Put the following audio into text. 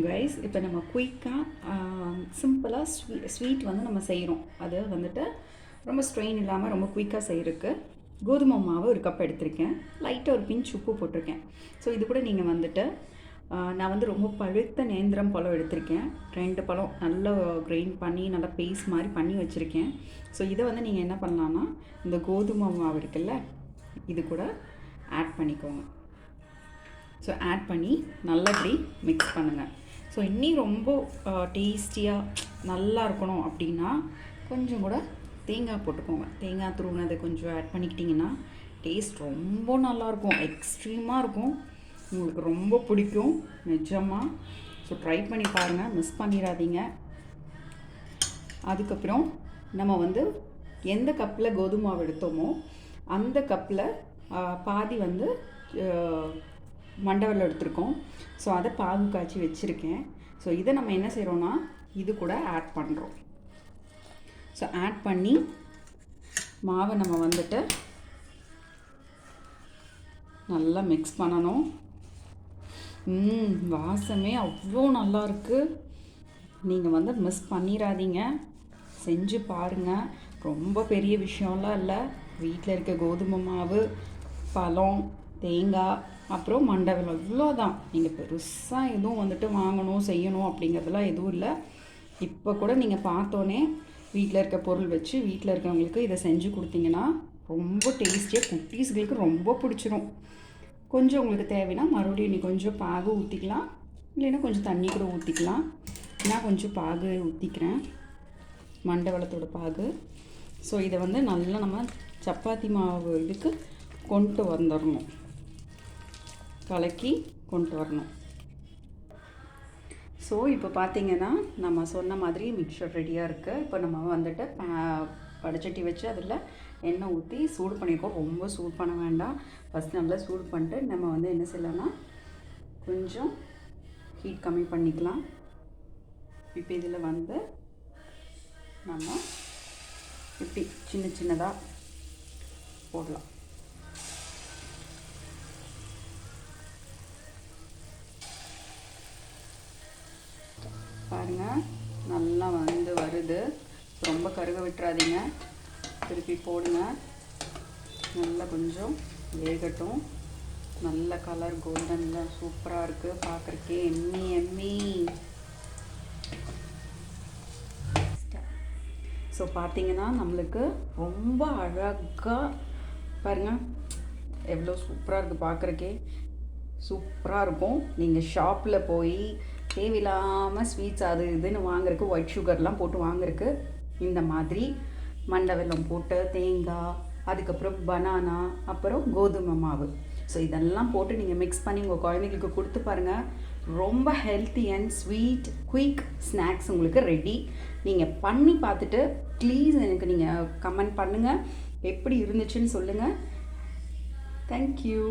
Guys இப்போ நம்ம குயிக்காக சிம்பிளாக ஸ்வீட் வந்து நம்ம செய்கிறோம். அது வந்துட்டு ரொம்ப ஸ்ட்ரெயின் இல்லாமல் ரொம்ப குயிக்காக செய்கிறதுக்கு கோதுமை மாவு ஒரு கப் எடுத்திருக்கேன். லைட்டாக ஒரு பிஞ்ச் உப்பு போட்டிருக்கேன். ஸோ இது கூட நீங்கள் வந்துட்டு நான் வந்து ரொம்ப பழுத்த நேந்திரம் பழம் எடுத்திருக்கேன். 2 பழம் நல்லா கிரைண்ட் பண்ணி நல்லா பேஸ்ட் மாதிரி பண்ணி வச்சுருக்கேன். ஸோ இதை வந்து நீங்கள் என்ன பண்ணலான்னா இந்த கோதுமை மாவு இருக்குல்ல, இது கூட ஆட் பண்ணிக்கோங்க. ஸோ ஆட் பண்ணி நல்லா இப்படி மிக்ஸ் பண்ணுங்கள். ஸோ இன்னும் ரொம்ப டேஸ்டியாக நல்லா இருக்கணும் அப்படின்னா கொஞ்சம் கூட தேங்காய் போட்டுக்கோங்க. தேங்காய் துருவினதை கொஞ்சம் ஆட் பண்ணிக்கிட்டிங்கன்னா டேஸ்ட் ரொம்ப நல்லாயிருக்கும், எக்ஸ்ட்ரீமாக இருக்கும். உங்களுக்கு ரொம்ப பிடிக்கும் நிஜமாக. ஸோ ட்ரை பண்ணி பாருங்கள், மிஸ் பண்ணிடாதீங்க. அதுக்கப்புறம் நம்ம வந்து எந்த கப்பில் கோதுமை மாவு எடுத்தோமோ அந்த கப்பில் பாதி வந்து மண்டவெல்லம் எடுத்திருக்கோம். ஸோ அதை பாகு காய்ச்சி வச்சுருக்கேன். ஸோ இதை நம்ம என்ன செய்கிறோன்னா இது கூட ஆட் பண்ணுறோம். ஸோ ஆட் பண்ணி மாவை நம்ம வந்துட்டு நல்லா மிக்ஸ் பண்ணணும். வாசமே அவ்வளோ நல்லாயிருக்கு. நீங்கள் வந்து மிஸ் பண்ணிடாதீங்க, செஞ்சு பாருங்கள். ரொம்ப பெரிய விஷயம்லாம் இல்லை. வீட்டில் இருக்க கோதுமை மாவு, பழம், தேங்காய், அப்புறம் மண்டவெல்லம், இவ்வளோதான். நீங்கள் பெருசாக எதுவும் வந்துட்டு வாங்கணும் செய்யணும் அப்படிங்கிறதுலாம் எதுவும் இல்லை. இப்போ கூட நீங்கள் பார்த்தோன்னே வீட்டில் இருக்க பொருள் வச்சு வீட்டில் இருக்கவங்களுக்கு இதை செஞ்சு கொடுத்தீங்கன்னா ரொம்ப டேஸ்டியாக குட்டீஸ்களுக்கு ரொம்ப பிடிச்சிரும். கொஞ்சம் உங்களுக்கு தேவைன்னா மறுபடியும் நீ கொஞ்சம் பாகு ஊற்றிக்கலாம், இல்லைன்னா கொஞ்சம் தண்ணி கூட ஊற்றிக்கலாம். நான் கொஞ்சம் பாகு ஊற்றிக்கிறேன், மண்டவெல்லத்தோட பாகு. ஸோ இதை வந்து நல்லா நம்ம சப்பாத்தி மாவு இதுக்கு கொண்டு வந்துடணும், கலக்கி கொண்டு வரணும். ஸோ இப்போ பார்த்திங்கன்னா நம்ம சொன்ன மாதிரி மிக்சர் ரெடியாக இருக்குது. இப்போ நம்ம வந்துட்டு வடைச்சட்டி வச்சு அதில் எண்ணெய் ஊற்றி சூடு பண்ணியிருக்கோம். ரொம்ப சூடு பண்ண வேண்டாம். ஃபஸ்ட் நல்லா சூடு பண்ணிட்டு நம்ம வந்து என்ன செய்யலாம்னா கொஞ்சம் ஹீட் கம்மி பண்ணிக்கலாம். இப்போ இதில் வந்து நம்ம இப்படி சின்ன சின்னதாக போடலாம். பாருங்கள், நல்லா வந்து வருது. ரொம்ப கருக விட்டுறாதீங்க, திருப்பி போடுங்க. நல்லா கொஞ்சம் வேகட்டும். நல்ல கலர் கோல்டனில் சூப்பராக இருக்குது பார்க்குறக்கே. எம்மி. ஸோ பார்த்தீங்கன்னா நம்மளுக்கு ரொம்ப அழகாக பாருங்கள், எவ்வளோ சூப்பராக இருக்குது பார்க்குறக்கே. சூப்பராக இருக்கும். நீங்கள் ஷாப்பில் போய் தேவையில்லாமல் ஸ்வீட்ஸ் அது இதுன்னு வாங்குறதுக்கு, ஒயிட் சுகர்லாம் போட்டு வாங்குறதுக்கு இந்த மாதிரி மண்டவெல்லம் போட்டு தேங்காய், அதுக்கப்புறம் பனானா, அப்புறம் கோதுமை மாவு, ஸோ இதெல்லாம் போட்டு நீங்கள் மிக்ஸ் பண்ணி உங்கள் குழந்தைங்களுக்கு கொடுத்து பாருங்கள். ரொம்ப healthy and sweet quick snacks உங்களுக்கு ரெடி. நீங்கள் பண்ணி பார்த்துட்டு ப்ளீஸ் எனக்கு நீங்கள் கமெண்ட் பண்ணுங்கள், எப்படி இருந்துச்சுன்னு சொல்லுங்கள். தேங்க்யூ.